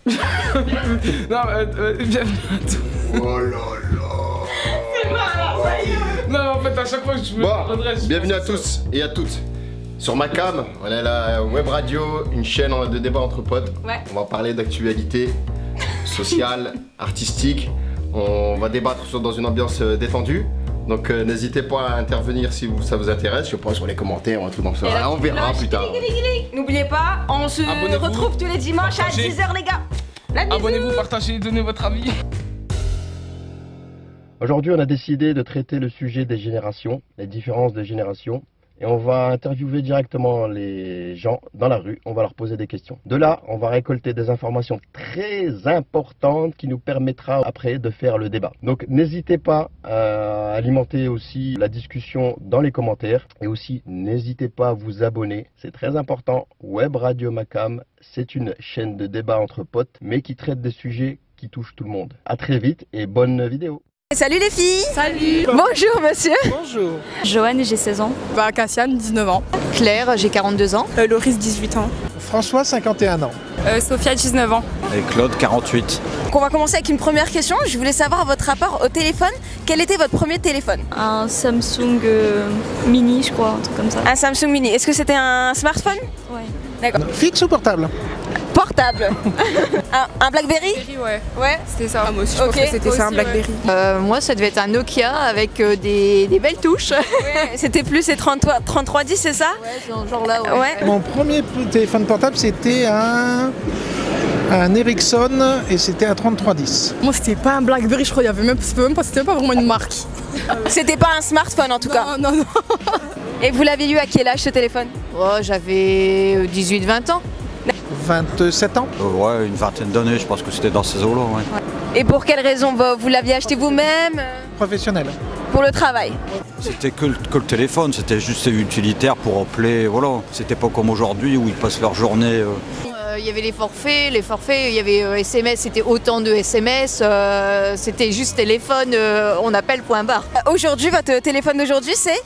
Non, bienvenue à tous. Oh là là. Non, en fait, à chaque fois que je me redresse. Bienvenue à tous et à toutes. Sur ma cam, on est à la web radio, une chaîne de débat entre potes. Ouais. On va parler d'actualité sociale, artistique. On va débattre dans une ambiance détendue. Donc n'hésitez pas à intervenir si ça vous intéresse. Je pense sur les commentaires ou un truc comme ça. Et la On verra cloche, plus tard. N'oubliez pas, on se Abonnez-vous. retrouve tous les dimanches à Partagez. 10h les gars. La bisous. Abonnez-vous, partagez, donnez votre avis. Aujourd'hui, on a décidé de traiter le sujet des générations, les différences des générations. Et on va interviewer directement les gens dans la rue, on va leur poser des questions. De là, on va récolter des informations très importantes qui nous permettra après de faire le débat. Donc n'hésitez pas à alimenter aussi la discussion dans les commentaires. Et aussi, n'hésitez pas à vous abonner, c'est très important. Web Radio Macam, c'est une chaîne de débat entre potes, mais qui traite des sujets qui touchent tout le monde. A très vite et bonne vidéo. Salut les filles. Salut. Bonjour monsieur. Bonjour. Joanne, j'ai 16 ans. Cassiane, 19 ans. Claire, j'ai 42 ans. Loris, 18 ans. François, 51 ans. Sophia, 19 ans. Et Claude, 48. Donc on va commencer avec une première question. Je voulais savoir votre rapport au téléphone. Quel était votre premier téléphone? Un Samsung Mini, je crois, un truc comme ça. Un Samsung Mini. Est-ce que c'était un smartphone? Ouais. D'accord. Fixe ou portable? Portable. un Blackberry? Ouais, Ouais. c'était ça. Moi aussi, je pense que c'était ça, un Blackberry. Moi, ça devait être un Nokia avec des belles touches. Ouais. C'était plus les 3310, c'est ça? Ouais, genre là, Ouais. Mon premier téléphone portable, c'était un Ericsson et c'était un 3310. Moi, c'était pas un Blackberry, je crois. C'était même pas vraiment une marque. C'était pas un smartphone en tout cas. Non. Et vous l'aviez eu à quel âge ce téléphone? Oh, j'avais 18-20 ans. 27 ans. Ouais, une vingtaine d'années, je pense que c'était dans ces eaux-là, ouais. Et pour quelle raison vous l'aviez acheté vous-même? Professionnel. Pour le travail? C'était que le téléphone, c'était juste utilitaire pour appeler, voilà. C'était pas comme aujourd'hui où ils passent leur journée. Il y avait les forfaits, il y avait SMS, c'était autant de SMS, c'était juste téléphone, on appelle point barre. Aujourd'hui, votre téléphone d'aujourd'hui c'est?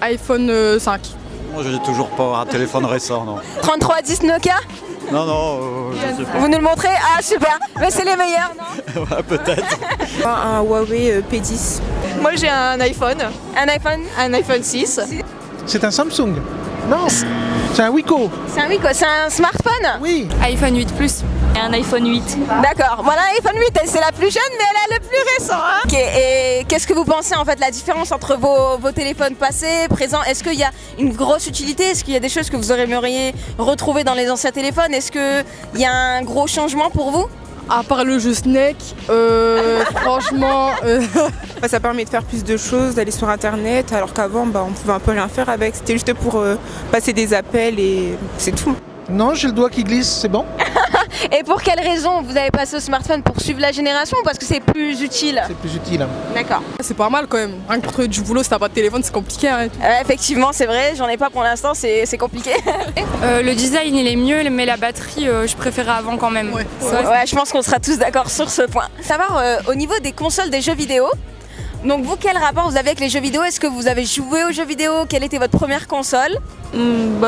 iPhone 5. Moi, j'ai toujours pas un téléphone récent, non. 3310 Nokia? Non, je sais Vous nous le montrez? Ah super. Mais c'est les meilleurs, non? pas. Ouais, peut-être. Un Huawei P10. Moi j'ai un iPhone, Un iPhone? un iPhone 6. C'est un Samsung. Non, c'est un Wiko. C'est un oui quoi? C'est un smartphone? Oui. iPhone 8 Plus. Et un iPhone 8. D'accord. Voilà, l'iPhone 8, c'est la plus jeune, mais elle a le plus récent. Hein. Ok, et qu'est-ce que vous pensez en fait, la différence entre vos téléphones passés, présents? Est-ce qu'il y a une grosse utilité? Est-ce qu'il y a des choses que vous aimeriez retrouver dans les anciens téléphones? Est-ce qu'il y a un gros changement pour vous? À part le jeu Snake, franchement. Ça permet de faire plus de choses, d'aller sur internet, alors qu'avant on pouvait un peu rien faire avec. C'était juste pour passer des appels et c'est tout. Non, j'ai le doigt qui glisse, c'est bon. Et pour quelle raison vous avez passé au smartphone? Pour suivre la génération ou parce que c'est plus utile? C'est plus utile. D'accord. C'est pas mal quand même. Rien que pour trouver du boulot, si t'as pas de téléphone, c'est compliqué. Hein. Effectivement, c'est vrai, j'en ai pas pour l'instant, c'est compliqué. Le design il est mieux, mais la batterie je préférais avant quand même. Ouais. Ouais, je pense qu'on sera tous d'accord sur ce point. Savoir au niveau des consoles des jeux vidéo, donc vous, quel rapport vous avez avec les jeux vidéo? Est-ce que vous avez joué aux jeux vidéo? Quelle était votre première console?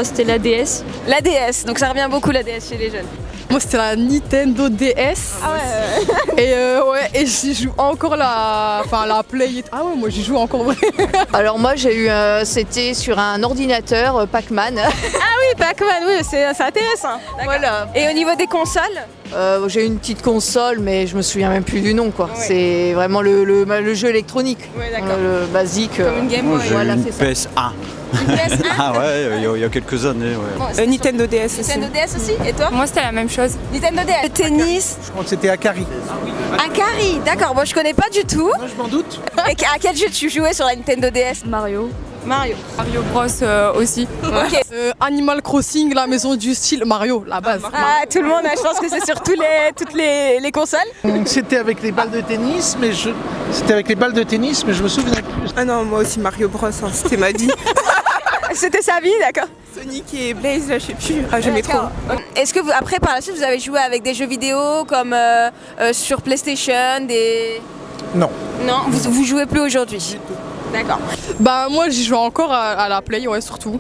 C'était la DS. La DS, donc ça revient beaucoup la DS chez les jeunes. Moi, c'était la Nintendo DS. Ah ouais. Et j'y joue encore la Play. Ah ouais, moi j'y joue encore vrai. Alors moi j'ai eu, c'était sur un ordinateur Pac-Man. Oui, Pac-Man, oui, c'est intéressant. Voilà. Et au niveau des consoles? J'ai une petite console, mais je me souviens même plus du nom quoi. Ouais. C'est vraiment le jeu électronique. Oui, d'accord. Le basique. Comme une Game Moi, Boy. j'ai Voilà, eu une c'est ça. PS1. Une PS1? Ah ouais, il y a quelques années, ouais. Bon, c'est Nintendo DS aussi. Nintendo DS aussi? Et toi? Moi c'était la même chose. Nintendo DS. Le tennis? Je crois que c'était Akari. Akari, d'accord, moi je connais pas du tout. Moi, je m'en doute. Et à quel jeu tu jouais sur la Nintendo DS? Mario. Mario. Mario Bros aussi. Ok. Animal Crossing, la maison du style Mario, la base. Ah, tout le monde, je pense que c'est sur toutes les consoles. C'était avec les balles de tennis, mais je me souviens plus. Ah non, moi aussi Mario Bros, c'était ma vie. C'était sa vie, d'accord. Sonic et Blaze, là je sais plus. Ah, j'aimais trop. Est-ce que vous, après, par la suite, vous avez joué avec des jeux vidéo comme sur PlayStation, des... Non. Non, vous jouez plus aujourd'hui? D'accord. Bah moi j'y joue encore à la Play, ouais surtout.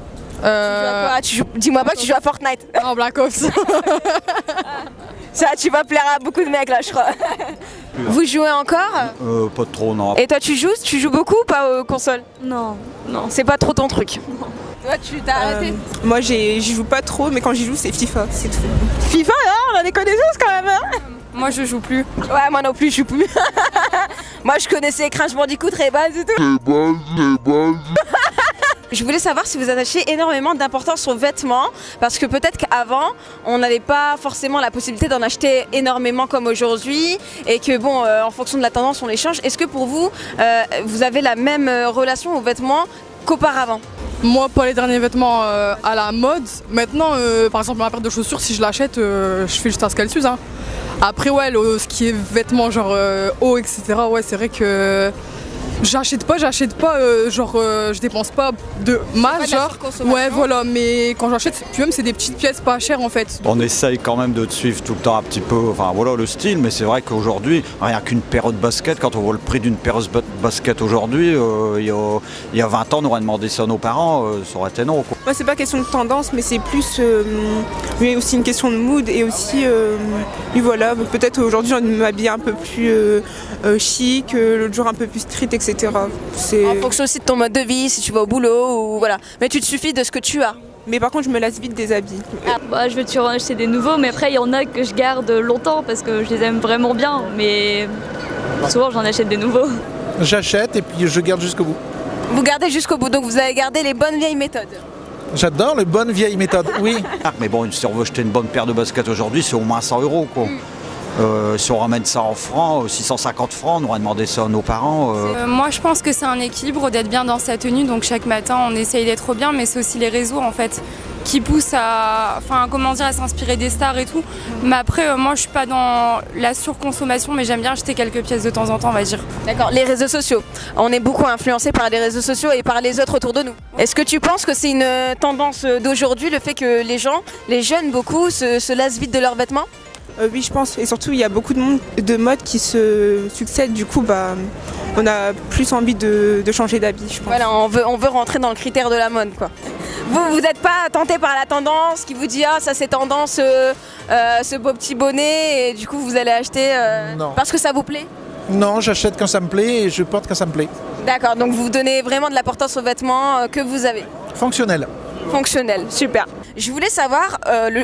Dis-moi pas que tu joues à Fortnite. En Black Ops. Ça, tu vas plaire à beaucoup de mecs là, je crois. Vous jouez encore? Pas trop, non. Et toi, tu joues beaucoup ou pas aux consoles? Non. C'est pas trop ton truc. Toi, tu t'as arrêté? Moi, j'y joue pas trop, mais quand j'y joue, c'est FIFA, c'est tout. FIFA, là, on a des connaissances quand même, hein? Moi, je joue plus. Ouais, moi non plus, je joue plus. Moi, je connaissais Crash Bandicoot, Ray-Ban et tout. Je voulais savoir si vous attachiez énormément d'importance aux vêtements, parce que peut-être qu'avant, on n'avait pas forcément la possibilité d'en acheter énormément comme aujourd'hui, et que bon, en fonction de la tendance, on les change. Est-ce que pour vous, vous avez la même relation aux vêtements qu'auparavant? Moi, pas les derniers vêtements à la mode. Maintenant, par exemple, ma paire de chaussures, si je l'achète, je fais juste un ce qu'elle s'use. Hein. Après, ouais, ce qui est vêtements genre haut, etc., ouais, c'est vrai que j'achète pas, je dépense pas de masse, genre. Ouais, voilà, mais quand j'achète, puis même, c'est des petites pièces pas chères en fait. On essaye quand même de te suivre tout le temps un petit peu, enfin voilà le style, mais c'est vrai qu'aujourd'hui, rien qu'une paire de baskets, quand on voit le prix d'une paire de baskets aujourd'hui, il y a 20 ans, on aurait demandé ça à nos parents, ça aurait été non. Quoi. Moi, c'est pas question de tendance, mais c'est plus mais aussi une question de mood et aussi, et voilà, peut-être aujourd'hui, on m'habille un peu plus chic, l'autre jour un peu plus street, etc. En fonction aussi de ton mode de vie, si tu vas au boulot ou voilà. Mais tu te suffis de ce que tu as. Mais par contre, je me lasse vite des habits. Je vais toujours en acheter des nouveaux, mais après, il y en a que je garde longtemps parce que je les aime vraiment bien. Mais souvent, j'en achète des nouveaux. J'achète et puis je garde jusqu'au bout. Vous gardez jusqu'au bout, donc vous avez gardé les bonnes vieilles méthodes. J'adore les bonnes vieilles méthodes, oui. Mais bon, si on veut acheter une bonne paire de baskets aujourd'hui, c'est au moins 100 €, quoi. Si on ramène ça en francs, 650 francs, on aurait demandé ça à nos parents. Moi je pense que c'est un équilibre d'être bien dans sa tenue, donc chaque matin on essaye d'être bien, mais c'est aussi les réseaux en fait qui poussent à s'inspirer des stars et tout. Mais après moi je suis pas dans la surconsommation, mais j'aime bien acheter quelques pièces de temps en temps, on va dire. D'accord, les réseaux sociaux. On est beaucoup influencé par les réseaux sociaux et par les autres autour de nous. Est-ce que tu penses que c'est une tendance d'aujourd'hui, le fait que les jeunes beaucoup, se lassent vite de leurs vêtements? Oui, je pense. Et surtout, il y a beaucoup de modes qui se succèdent. Du coup, on a plus envie de changer d'habit, je pense. Voilà, on veut rentrer dans le critère de la mode, quoi. Vous n'êtes pas tenté par la tendance qui vous dit « Ah, ça c'est tendance, ce beau petit bonnet » et du coup, vous allez acheter parce que ça vous plaît? Non, j'achète quand ça me plaît et je porte quand ça me plaît. D'accord, donc vous donnez vraiment de l'importance aux vêtements que vous avez. Fonctionnel. Fonctionnel, super. Je voulais savoir,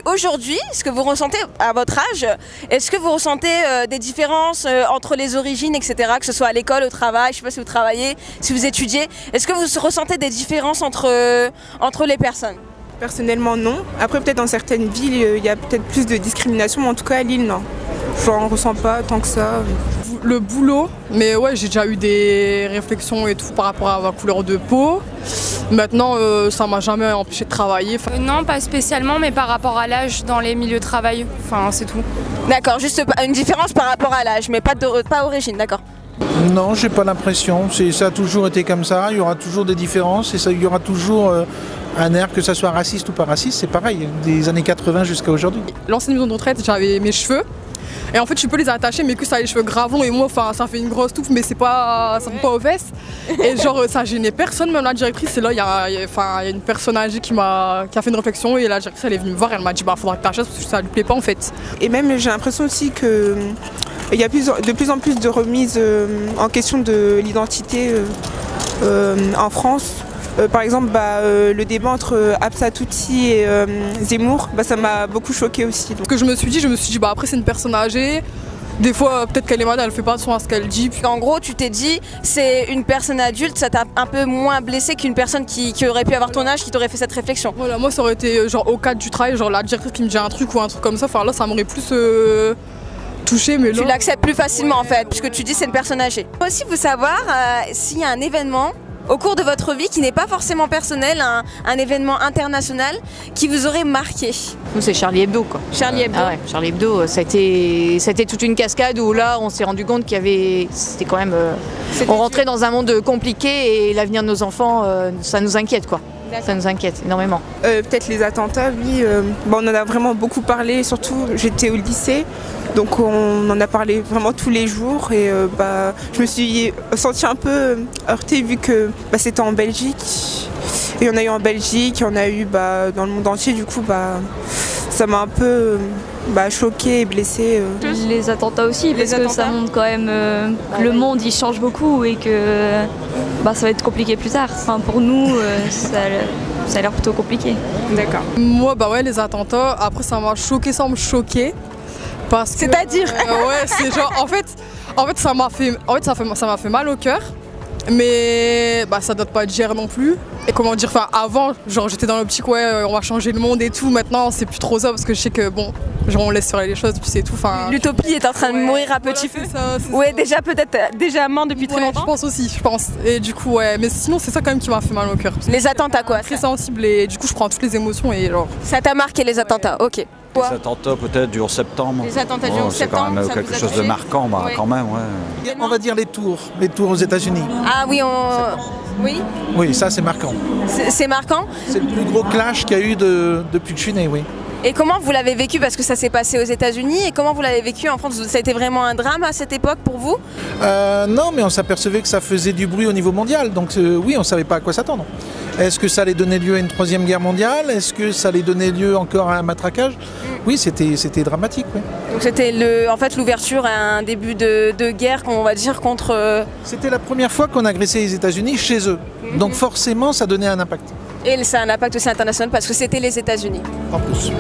aujourd'hui, ce que vous ressentez à votre âge, est-ce que vous ressentez des différences entre les origines, etc., que ce soit à l'école, au travail, je ne sais pas si vous travaillez, si vous étudiez, est-ce que vous ressentez des différences entre les personnes? Personnellement, non. Après, peut-être dans certaines villes, il y a peut-être plus de discrimination, mais en tout cas, à Lille, non. Je n'en ressens pas tant que ça. Le boulot, mais ouais, j'ai déjà eu des réflexions et tout par rapport à ma couleur de peau. Maintenant, ça m'a jamais empêché de travailler. Non, pas spécialement, mais par rapport à l'âge dans les milieux de travail, enfin c'est tout. D'accord, juste une différence par rapport à l'âge, mais pas origine, d'accord. Non, j'ai pas l'impression. Ça a toujours été comme ça. Il y aura toujours des différences et il y aura toujours un air, que ça soit raciste ou pas raciste. C'est pareil, des années 80 jusqu'à aujourd'hui. L'ancienne maison de retraite, j'avais mes cheveux. Et en fait, tu peux les attacher, mais que ça a les cheveux grave longs. Et moi, ça fait une grosse touffe, mais ça ne pas aux fesses. Et genre, ça gênait personne, même la directrice. Et là, il y a une personne âgée qui a fait une réflexion. Et la directrice, elle est venue me voir. Elle m'a dit, faudra que tu achètes parce que ça lui plaît pas en fait. Et même, j'ai l'impression aussi que il y a de plus en plus de remises en question de l'identité en France. Par exemple, le débat entre Apsatouti et Zemmour, ça m'a beaucoup choqué aussi. Ce que je me suis dit, après c'est une personne âgée, des fois peut-être qu'elle est malade, elle fait pas attention à ce qu'elle dit. En gros, tu t'es dit, c'est une personne adulte, ça t'a un peu moins blessé qu'une personne qui aurait pu avoir ton âge, qui t'aurait fait cette réflexion. Voilà, moi ça aurait été genre au cadre du travail, genre la directrice qui me dit un truc ou un truc comme ça, là ça m'aurait plus touché. Mais là... Tu l'acceptes plus facilement en fait, puisque tu dis c'est une personne âgée. Moi aussi, vous savoir s'il y a un événement au cours de votre vie qui n'est pas forcément personnel, un événement international qui vous aurait marqué. Nous, c'est Charlie Hebdo, quoi. Charlie Hebdo. Ah ouais, Charlie Hebdo, ça a été toute une cascade où là, on s'est rendu compte c'était quand même... on rentrait dans un monde compliqué et l'avenir de nos enfants, ça nous inquiète, quoi. Ça nous inquiète énormément. Peut-être les attentats, oui. On en a vraiment beaucoup parlé, surtout j'étais au lycée, donc on en a parlé vraiment tous les jours et je me suis sentie un peu heurtée vu que c'était en Belgique. Et on a eu en Belgique, on a eu dans le monde entier, du coup ça m'a un peu choqués et blessés. Les attentats aussi, parce que ça montre quand même que le monde il change beaucoup et que ça va être compliqué plus tard. Enfin, pour nous, ça a l'air plutôt compliqué. D'accord. Moi, les attentats, après ça m'a choqué sans me choquer. C'est-à-dire ouais, c'est genre, en fait ça m'a fait mal au cœur. Mais ça date pas d'hier non plus. Et comment dire, avant, j'étais dans l'optique, on va changer le monde et tout. Maintenant, c'est plus trop ça parce que je sais que on laisse faire les choses, puis c'est tout. L'utopie est en train de mourir à petit feu. Ouais, déjà peut-être mort depuis très longtemps. Je pense aussi, Et du coup, mais sinon, c'est ça quand même qui m'a fait mal au cœur. Les attentats, quoi. Très sensible et du coup, je prends toutes les émotions et genre. Ça t'a marqué les attentats, ok. Les attentats peut-être du 11 septembre. Les attentats du 11 c'est quand septembre, même quelque chose de marquant, quand même, ouais. On va dire les tours aux États-Unis. Ah oui, oui. Oui, ça c'est marquant. C'est marquant. C'est le plus gros clash qu'il y a eu depuis que je suis né, oui. Et comment vous l'avez vécu, parce que ça s'est passé aux États-Unis, et comment vous l'avez vécu en France? Ça a été vraiment un drame à cette époque pour vous? Non, mais on s'apercevait que ça faisait du bruit au niveau mondial, donc oui, on ne savait pas à quoi s'attendre. Est-ce que ça allait donner lieu à une troisième guerre mondiale? Est-ce que ça allait donner lieu encore à un matraquage? Oui, c'était dramatique. Oui. Donc c'était l'ouverture à un début de guerre, qu'on va dire, contre... C'était la première fois qu'on agressait les États-Unis chez eux, donc forcément ça donnait un impact. Et ça a un impact aussi international parce que c'était les États-Unis. En plus.